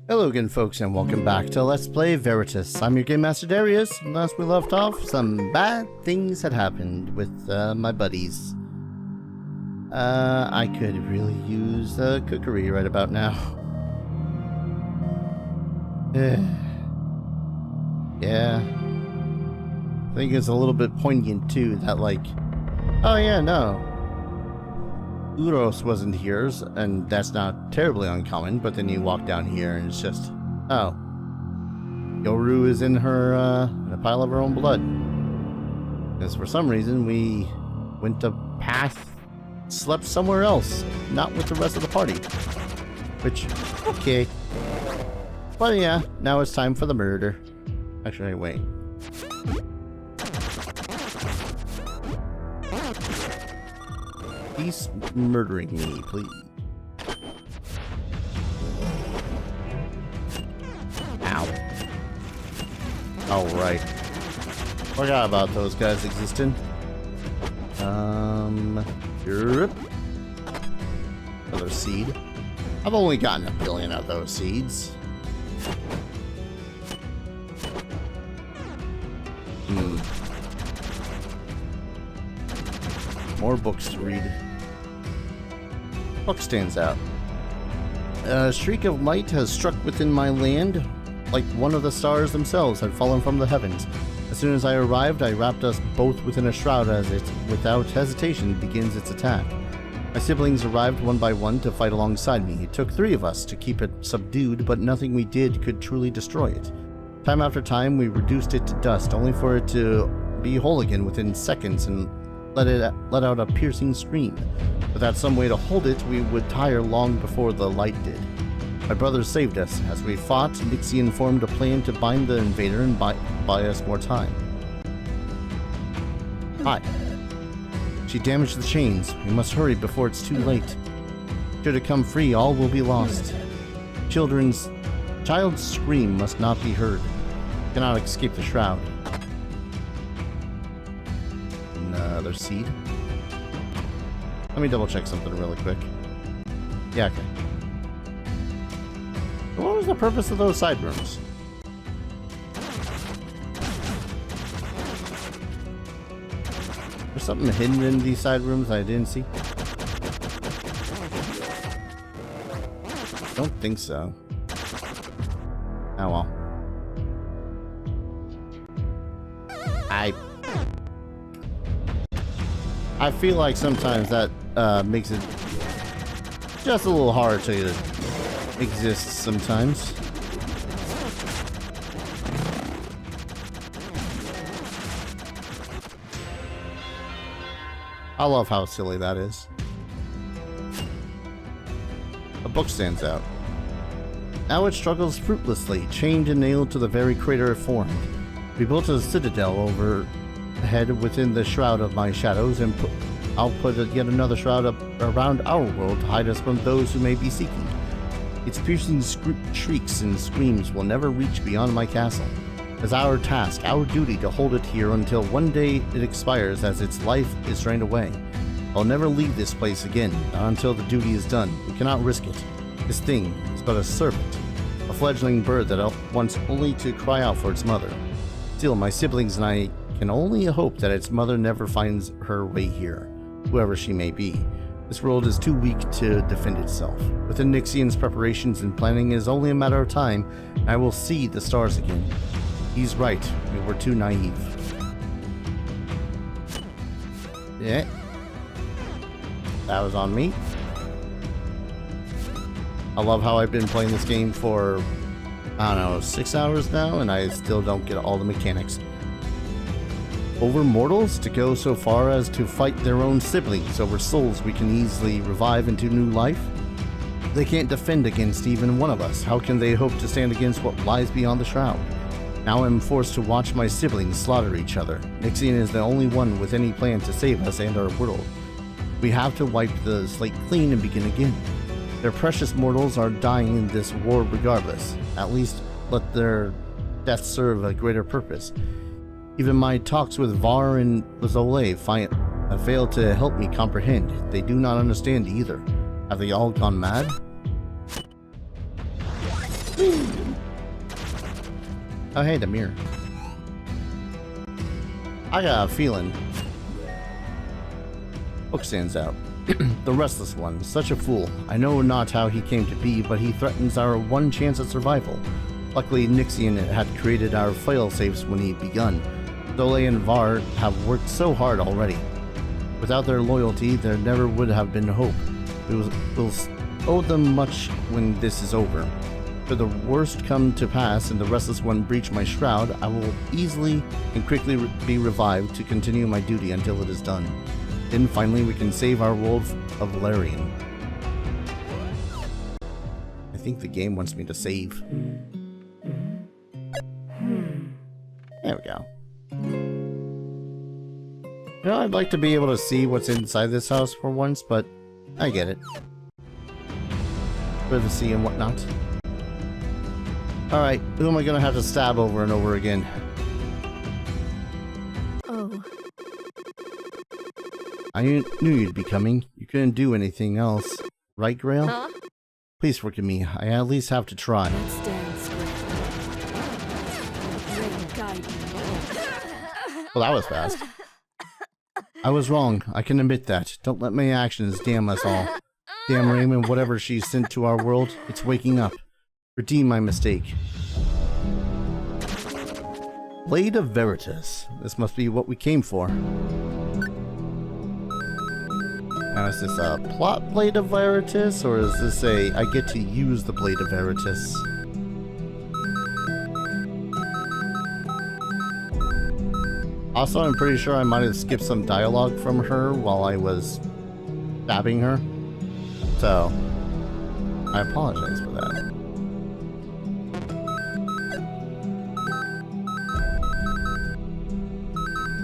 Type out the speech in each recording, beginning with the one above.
Hello again, folks, and welcome back to Let's Play Veritus. I'm your Game Master Darius. Last we left off, some bad things had happened with my buddies. I could really use cookery right about now. Yeah. I think it's a little bit poignant too, that like, oh yeah, no. Uros wasn't here, and that's not terribly uncommon, but then you walk down here and it's just, oh. Yoru is in her, in a pile of her own blood. Because for some reason we went a path, slept somewhere else, not with the rest of the party. Which, okay. But yeah, now it's time for the murder. Actually, wait. He's murdering me, please. Ow. Alright. Forgot about those guys existing. Yep. Another seed. I've only gotten 1 billion of those seeds. More books to read. Book stands out. A streak of light has struck within my land, like one of the stars themselves had fallen from the heavens. As soon as I arrived, I wrapped us both within a shroud as it, without hesitation, begins its attack. My siblings arrived one by one to fight alongside me. It took 3 of us to keep it subdued, but nothing we did could truly destroy it. Time after time, we reduced it to dust, only for it to be whole again within seconds and let out a piercing scream. Without some way to hold it, we would tire long before the light did. My brothers saved us. As we fought, Nixian formed a plan to bind the invader and buy us more time. Hi. She damaged the chains. We must hurry before it's too late. Should it come free, all will be lost. Child's scream must not be heard. Cannot escape the shroud. Another seed. Let me double check something really quick. Yeah, okay. What was the purpose of those side rooms? There's something hidden in these side rooms I didn't see. Don't think so. Oh well. I feel like sometimes that makes it just a little hard to exist sometimes. I love how silly that is. A book stands out. Now it struggles fruitlessly, chained and nailed to the very crater it formed. We built a citadel overhead within the shroud of my shadows, and I'll put yet another shroud up around our world to hide us from those who may be seeking. Its piercing shrieks and screams will never reach beyond my castle. It's our task, our duty to hold it here until one day it expires as its life is drained away. I'll never leave this place again, not until the duty is done. We cannot risk it. This thing is but a serpent, a fledgling bird that wants only to cry out for its mother. Still, my siblings and I can only hope that its mother never finds her way here, whoever she may be. This world is too weak to defend itself. Within Nixian's preparations and planning, it is only a matter of time, and I will see the stars again. He's right, we were too naive. Yeah. That was on me. I love how I've been playing this game for, I don't know, 6 hours now, and I still don't get all the mechanics. Over mortals to go so far as to fight their own siblings over souls we can easily revive into new life? They can't defend against even one of us. How can they hope to stand against what lies beyond the shroud? Now I'm forced to watch my siblings slaughter each other. Nixian is the only one with any plan to save us and our world. We have to wipe the slate clean and begin again. Their precious mortals are dying in this war regardless. At least let their death serve a greater purpose. Even my talks with Var and Lazole fail to help me comprehend. They do not understand either. Have they all gone mad? Oh, hey, the mirror. I got a feeling. Book stands out. The restless one, such a fool. I know not how he came to be, but he threatens our one chance at survival. Luckily, Nixian had created our fail-safes when he begun. Dole and Var have worked so hard already. Without their loyalty, there never would have been hope. We'll owe them much when this is over. Should the worst come to pass and the restless one breach my shroud, I will easily and quickly be revived to continue my duty until it is done. Then finally we can save our world of Valerian. I think the game wants me to save. There we go. You know, I'd like to be able to see what's inside this house for once, but I get it. Privacy and whatnot. Alright, who am I gonna have to stab over and over again? Oh. I knew you'd be coming. You couldn't do anything else. Right, Grail? Huh? Please forgive me. I at least have to try. Let's dance, Great guide me. Well, that was fast. I was wrong. I can admit that. Don't let my actions damn us all. Damn Raymond, whatever she's sent to our world, it's waking up. Redeem my mistake. Blade of Veritus. This must be what we came for. Now, is this a plot Blade of Veritus, or is this a I get to use the Blade of Veritus? Also, I'm pretty sure I might have skipped some dialogue from her while I was stabbing her. So, I apologize for that.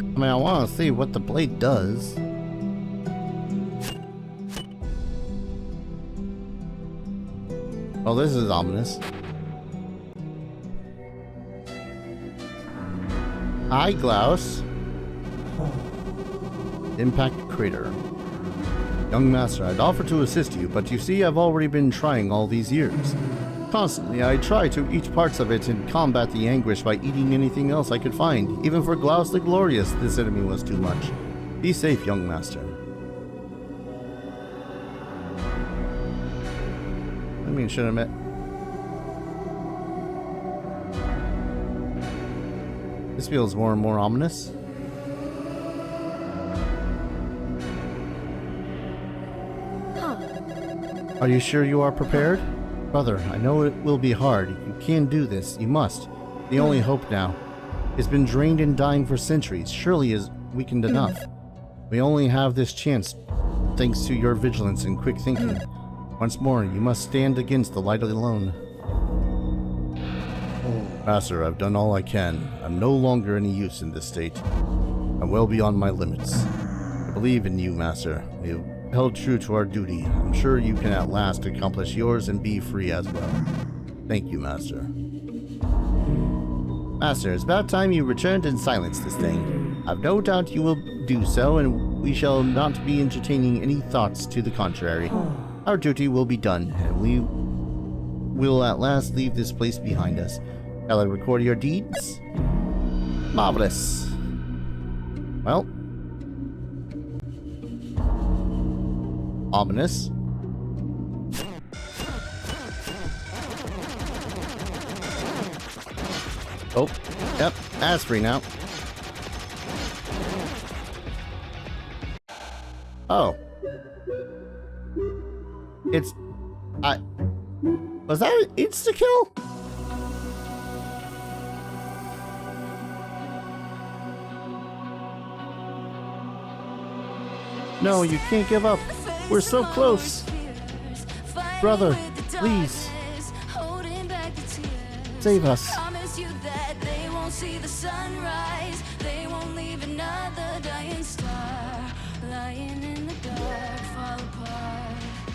I mean, I want to see what the blade does. Oh, this is ominous. Hi, Glaus. Impact Crater. Young Master, I'd offer to assist you, but you see I've already been trying all these years. Constantly, I try to eat parts of it and combat the anguish by eating anything else I could find. Even for Glaus the Glorious, this enemy was too much. Be safe, young master. I mean, should have met. This feels more and more ominous. Are you sure you are prepared? Brother, I know it will be hard. You can do this. You must. The only hope now. It's been drained and dying for centuries. Surely is weakened enough. We only have this chance, thanks to your vigilance and quick thinking. Once more, you must stand against the light alone. Master, I've done all I can. I'm no longer any use in this state. I'm well beyond my limits. I believe in you, Master. We have held true to our duty. I'm sure you can at last accomplish yours and be free as well. Thank you, Master. Master, it's about time you returned and silenced this thing. I've no doubt you will do so, and we shall not be entertaining any thoughts to the contrary. Our duty will be done, and we will at last leave this place behind us. Shall I record your deeds? Marvelous. Well. Ominous. Oh, yep, that's free now. Oh. It's... Was that an insta-kill? No, you can't give up. We're so close. Brother, please. Save us.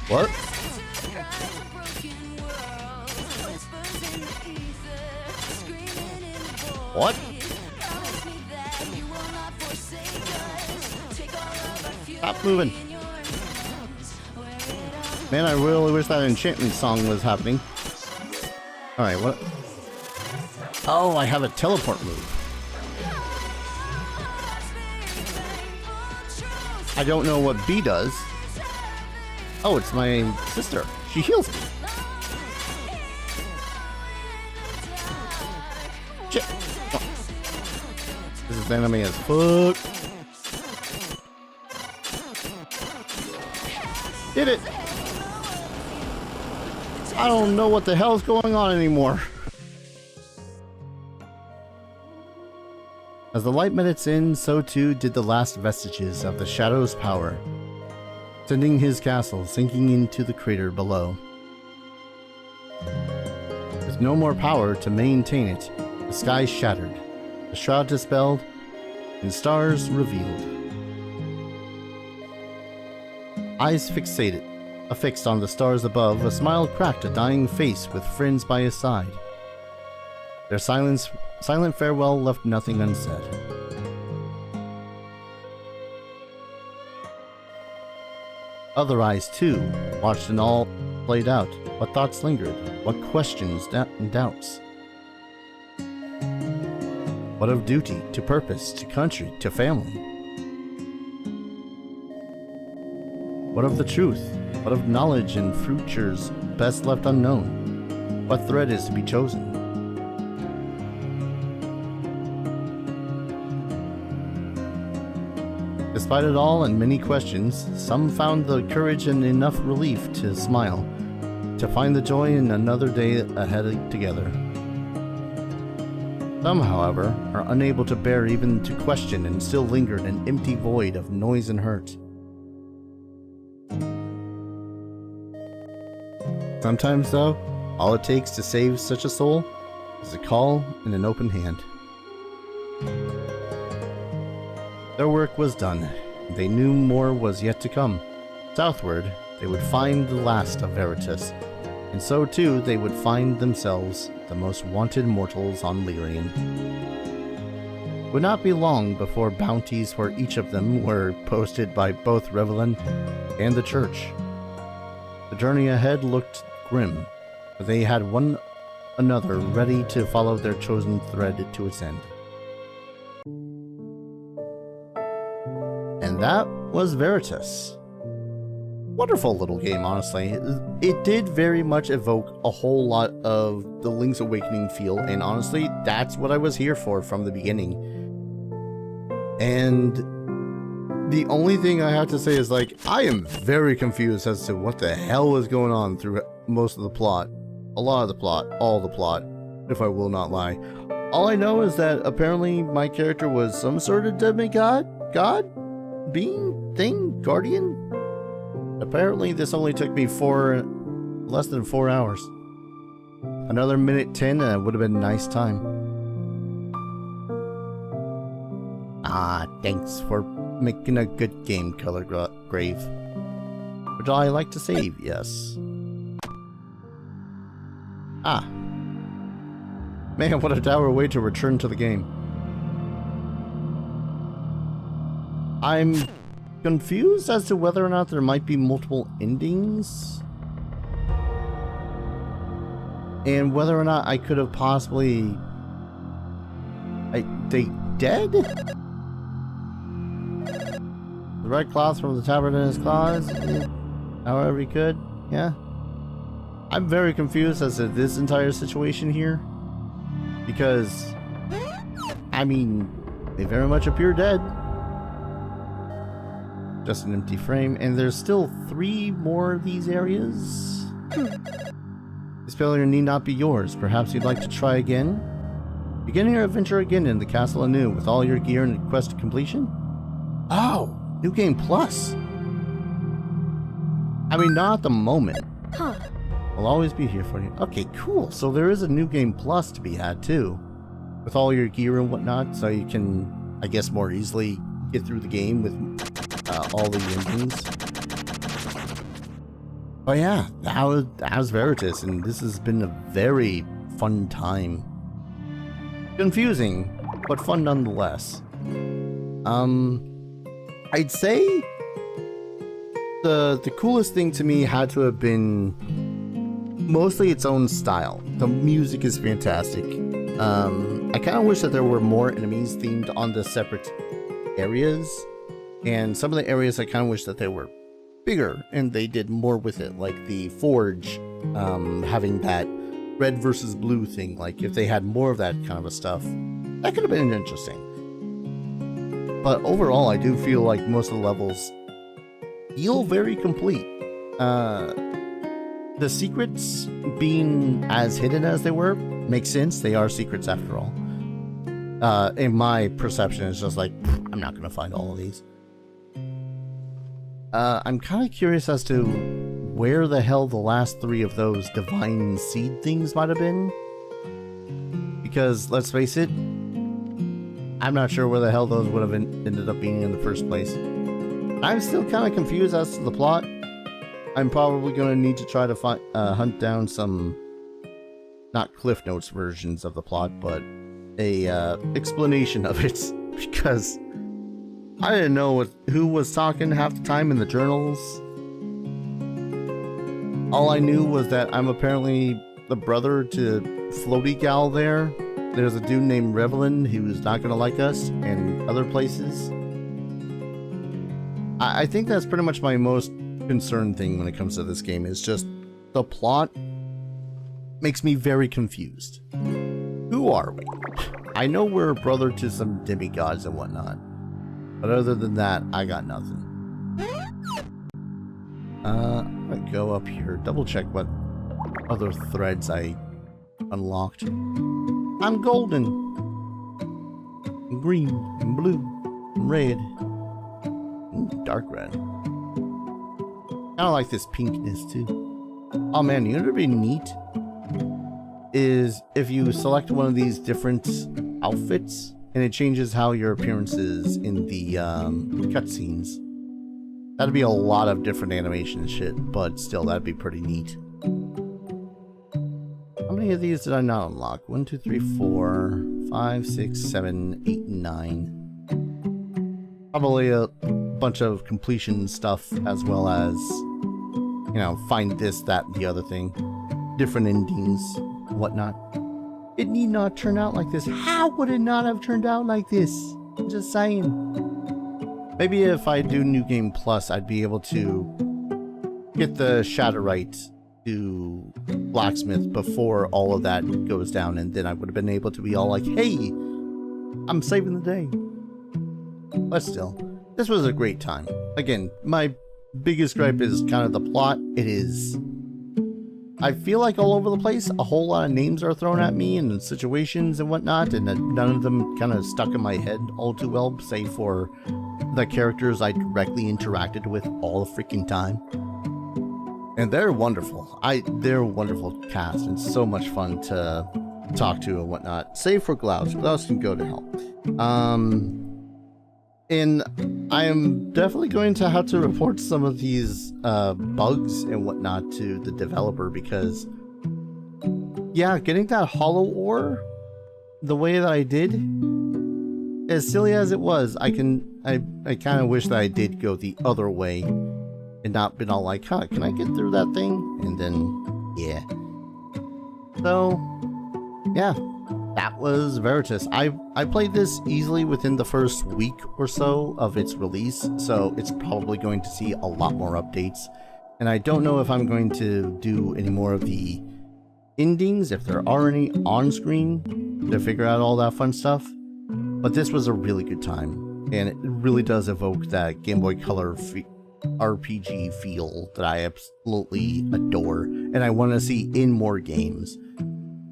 What? What? Stop moving. Man, I really wish that enchantment song was happening. Alright, what? Oh, I have a teleport move. I don't know what B does. Oh, it's my sister. She heals me. Shit. Oh. This is enemy as fuck. Did it. I don't know what the hell's going on anymore. As the light met its end, so too did the last vestiges of the Shadow's power, sending his castle sinking into the crater below. With no more power to maintain it, the sky shattered, the shroud dispelled, and stars revealed. Eyes affixed on the stars above, a smile cracked a dying face with friends by his side. Their silent farewell left nothing unsaid. Other eyes, too, watched and all played out. What thoughts lingered? What questions and doubts? What of duty, to purpose, to country, to family? What of the truth? What of knowledge and futures best left unknown? What thread is to be chosen? Despite it all and many questions, some found the courage and enough relief to smile, to find the joy in another day ahead together. Some, however, are unable to bear even to question and still linger in an empty void of noise and hurt. Sometimes, though, all it takes to save such a soul is a call and an open hand. Their work was done. They knew more was yet to come. Southward, they would find the last of Veritus, and so too they would find themselves the most wanted mortals on Lyrian. It would not be long before bounties for each of them were posted by both Revelin and the Church. The journey ahead looked grim, but they had one another ready to follow their chosen thread to its end. And that was Veritus. Wonderful little game, honestly. It did very much evoke a whole lot of the Link's Awakening feel, and honestly, that's what I was here for from the beginning. And the only thing I have to say is, like, I am very confused as to what the hell is going on through most of the plot. A lot of the plot, all the plot, if I will not lie. All I know is that apparently my character was some sort of demigod? God? Being? Thing? Guardian? Apparently this only took me less than 4 hours. Another minute 10 would have been a nice time. Ah, thanks for making a good game, Color Grave. Would I like to save? Yes. Ah. Man, what a dour way to return to the game. I'm confused as to whether or not there might be multiple endings. And whether or not I could have possibly... they dead? The red cloth from the tabard in his claws? However he could, yeah. I'm very confused as to this entire situation here. Because, I mean, they very much appear dead. Just an empty frame, and there's still 3 more of these areas. This failure need not be yours. Perhaps you'd like to try again? Beginning your adventure again in the castle anew with all your gear and quest to completion? Oh, New Game Plus. I mean, not at the moment. Huh. I'll always be here for you. Okay, cool. So there is a New Game Plus to be had too, with all your gear and whatnot, so you can, I guess, more easily get through the game with all the endings. Oh yeah, that was Veritus, and this has been a very fun time. Confusing, but fun nonetheless. I'd say the coolest thing to me had to have been mostly its own style. The music is fantastic. I kind of wish that there were more enemies themed on the separate areas, and some of the areas I kind of wish that they were bigger and they did more with it, like the forge, having that red versus blue thing. Like if they had more of that kind of a stuff, that could have been interesting. But overall, I do feel like most of the levels feel very complete. The secrets being as hidden as they were makes sense. They are secrets after all. In my perception, it's just like, I'm not gonna find all of these. I'm kind of curious as to where the hell the last 3 of those divine seed things might have been. Because, let's face it, I'm not sure where the hell those would have ended up being in the first place. I'm still kind of confused as to the plot. I'm probably going to need to try to hunt down some, not Cliff Notes versions of the plot, but a explanation of it, because I didn't know who was talking half the time in the journals. All I knew was that I'm apparently the brother to Floaty Gal there. There's a dude named Revelin who's not going to like us, and other places. I think that's pretty much my most concerned thing when it comes to this game, is just the plot makes me very confused. Who are we? I know we're a brother to some demigods and whatnot, but other than that, I got nothing. I'm gonna go up here, double check what other threads I unlocked. I'm golden, and green, and blue, and red. Ooh, dark red. Kind of like this pinkness too. Oh man, you know what would be neat? Is if you select one of these different outfits and it changes how your appearance is in the cutscenes. That'd be a lot of different animation and shit, but still, that'd be pretty neat. How many of these did I not unlock? 1, 2, 3, 4, 5, 6, 7, 8, 9. Probably a bunch of completion stuff, as well as, you know, find this, that, the other thing. Different endings, whatnot. It need not turn out like this. How would it not have turned out like this? I'm just saying. Maybe if I do New Game Plus, I'd be able to get the Shatterite to Blacksmith before all of that goes down, and then I would have been able to be all like, hey, I'm saving the day. But still, this was a great time. Again, my biggest gripe is kind of the plot. It is, I feel like, all over the place. A whole lot of names are thrown at me and situations and whatnot, and none of them kind of stuck in my head all too well, save for the characters I directly interacted with all the freaking time. And they're wonderful. They're a wonderful cast and so much fun to talk to and whatnot. Save for Glaus. Glaus can go to hell. And I am definitely going to have to report some of these bugs and whatnot to the developer, because yeah, getting that hollow ore the way that I did, as silly as it was, I kind of wish that I did go the other way and not been all like, huh, can I get through that thing? And then, yeah. So, yeah, that was Veritus. I played this easily within the first week or so of its release, so it's probably going to see a lot more updates. And I don't know if I'm going to do any more of the endings, if there are any on screen, to figure out all that fun stuff. But this was a really good time, and it really does evoke that Game Boy Color RPG feel that I absolutely adore, and I want to see in more games.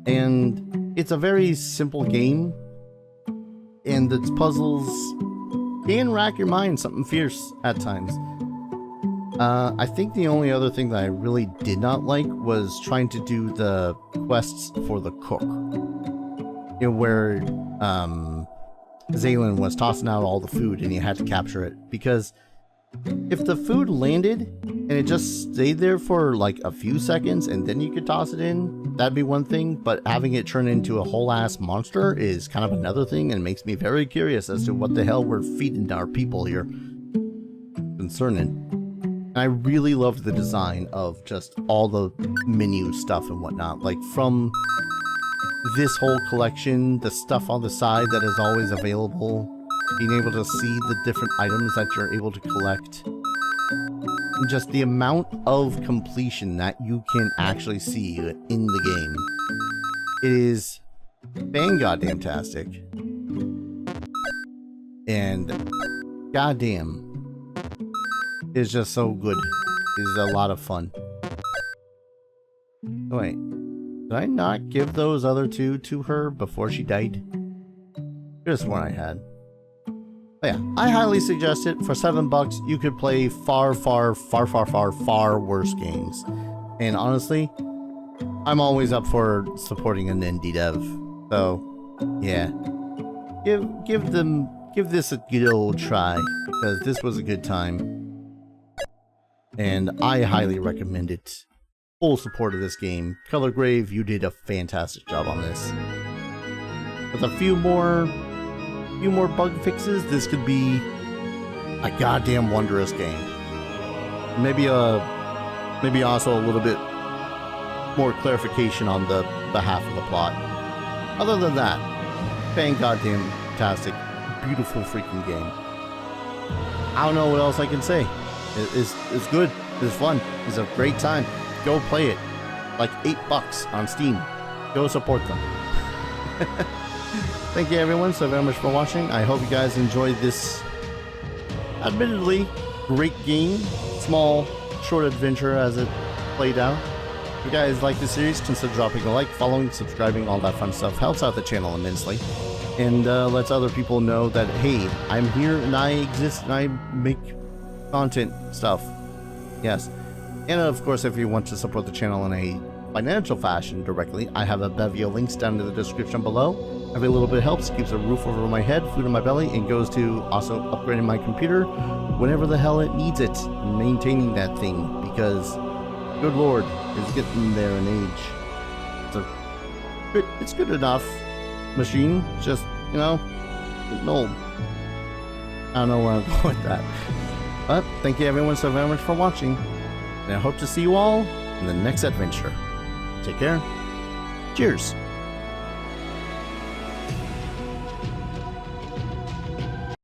And it's a very simple game, and its puzzles can rack your mind something fierce at times. I think the only other thing that I really did not like was trying to do the quests for the cook, where Zaylin was tossing out all the food and you had to capture it, because if the food landed and it just stayed there for like a few seconds and then you could toss it in, that'd be one thing, but having it turn into a whole ass monster is kind of another thing, and makes me very curious as to what the hell we're feeding our people here. Concerning. And I really loved the design of just all the menu stuff and whatnot, like from this whole collection, the stuff on the side that is always available, being able to see the different items that you're able to collect, and just the amount of completion that you can actually see in the game. It is fan-goddamn-tastic. And goddamn, it's just so good. It's a lot of fun. Oh, wait, did I not give those other two to her before she died? Just one I had. But yeah, I highly suggest it. For $7, you could play far worse games. And honestly, I'm always up for supporting an indie dev. So, yeah, give this a good old try, because this was a good time. And I highly recommend it. Full support of this game. Color Grave, you did a fantastic job on this. With a few more bug fixes, this could be a goddamn wondrous game. Maybe also a little bit more clarification on the half of the plot. Other than that, fan-goddamn-tastic, beautiful freaking game. I don't know what else I can say. It's good. It's fun. It's a great time. Go play it. Like $8 on Steam. Go support them. Thank you everyone so very much for watching. I hope you guys enjoyed this admittedly great game. Small, short adventure as it played out. If you guys like the series, consider dropping a like, following, subscribing, all that fun stuff. Helps out the channel immensely. And lets other people know that, hey, I'm here and I exist and I make content stuff. Yes. And of course, if you want to support the channel in a financial fashion directly, I have a bevy of links down in the description below. Every little bit helps, keeps a roof over my head, food in my belly, and goes to also upgrading my computer whenever the hell it needs it, and maintaining that thing, because good lord, it's getting there in age. So it's good enough machine, just, you know, getting old. I don't know where I'm going with that. But thank you everyone so very much for watching, and I hope to see you all in the next adventure. Take care. Cheers.